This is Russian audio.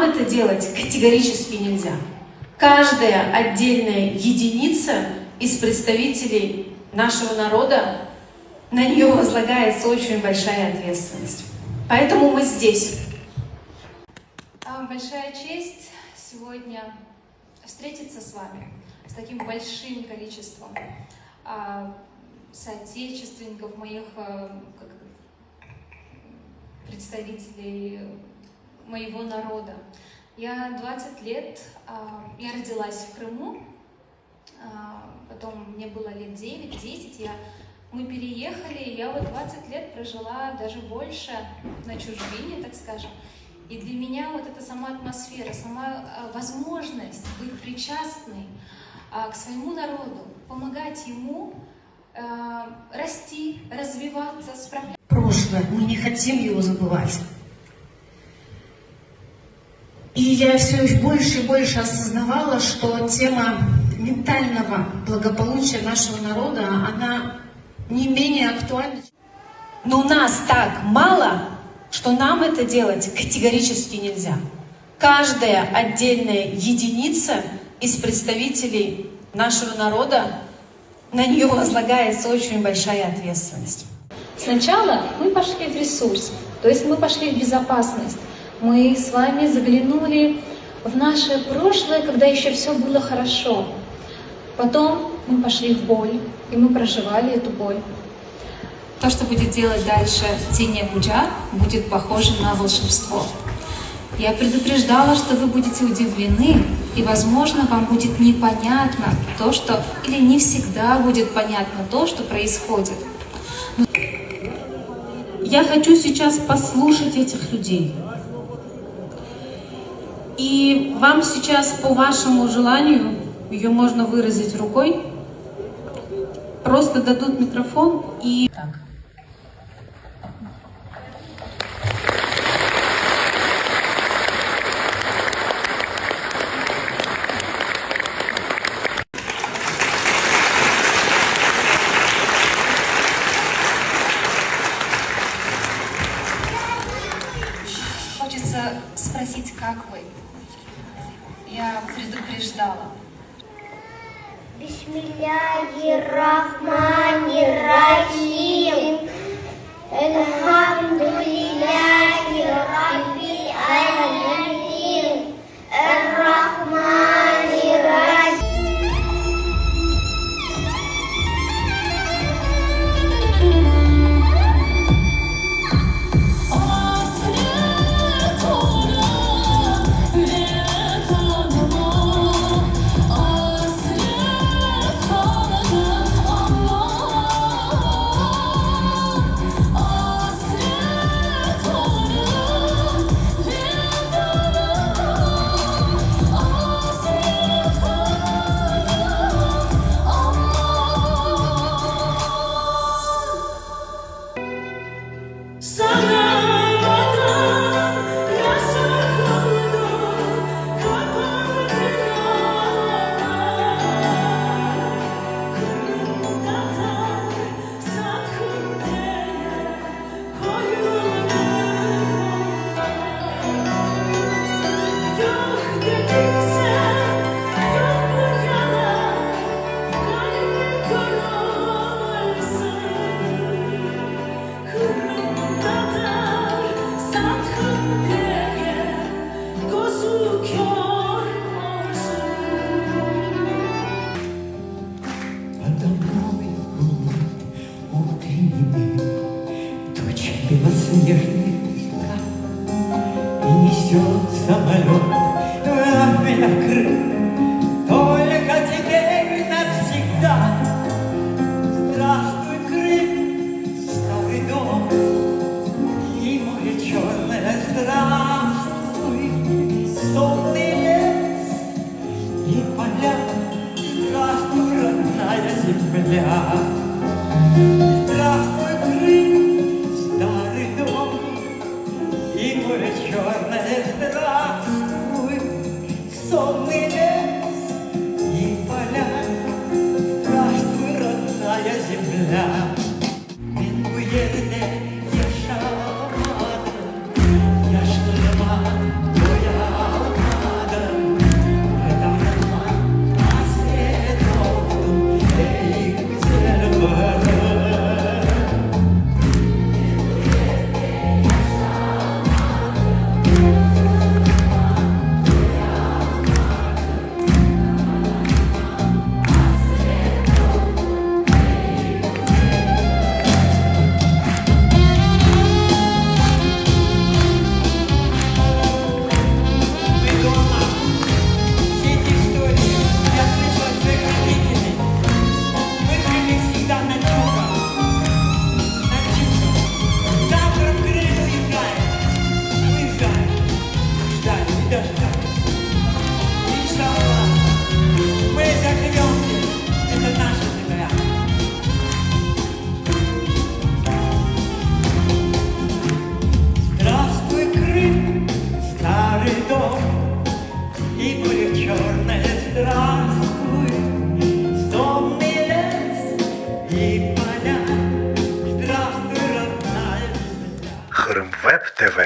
это делать категорически нельзя. Каждая отдельная единица из представителей нашего народа, на нее возлагается очень большая ответственность. Поэтому мы здесь. Большая честь сегодня встретиться с вами, с таким большим количеством соотечественников, моих представителей моего народа. Я 20 лет, я родилась в Крыму, потом мне было лет 9-10, мы переехали, и я вот 20 лет прожила, даже больше, на чужбине, так скажем. И для меня вот эта сама атмосфера, сама возможность быть причастной к своему народу, помогать ему расти, развиваться, справляться. Прошлое, мы не хотим его забывать. И я все больше и больше осознавала, что тема ментального благополучия нашего народа, она не менее актуальна. Но нас так мало, что нам это делать категорически нельзя. Каждая отдельная единица из представителей нашего народа, на нее возлагается очень большая ответственность. Сначала мы пошли в ресурс, то есть мы пошли в безопасность. Мы с вами заглянули в наше прошлое, когда еще все было хорошо. Потом мы пошли в боль, и мы проживали эту боль. То, что будет делать дальше Тиня Гуджар, будет похоже на волшебство. Я предупреждала, что вы будете удивлены, и, возможно, вам будет непонятно то, что, или не всегда будет понятно то, что происходит. Я хочу сейчас послушать этих людей. И вам сейчас по вашему желанию, ее можно выразить рукой, просто дадут микрофон и... Так. Хочется спросить, как вы? Я предупреждала. Бисмиллахир-рахманир-рахим. Элхамдулиллахи раббил аламин. Ар-рахманир-рахим. Белоснежный и несет самолет в Крым. Только теперь навсегда. Здравствуй, Крым, старый дом, и море черное. Здравствуй, сонный лес и поля. Здравствуй, родная земля. Здравствуй, Крым, старый дом и море черное. Здравствуй, сонный лес и поля. Здравствуй, родная земля. Мен bu yerde yaşamadım, yaşlarıma doyamadım. и поле черное, здравствуй, сонный лес и поля, здравствуй, родная земля. Хримвеб ТВ.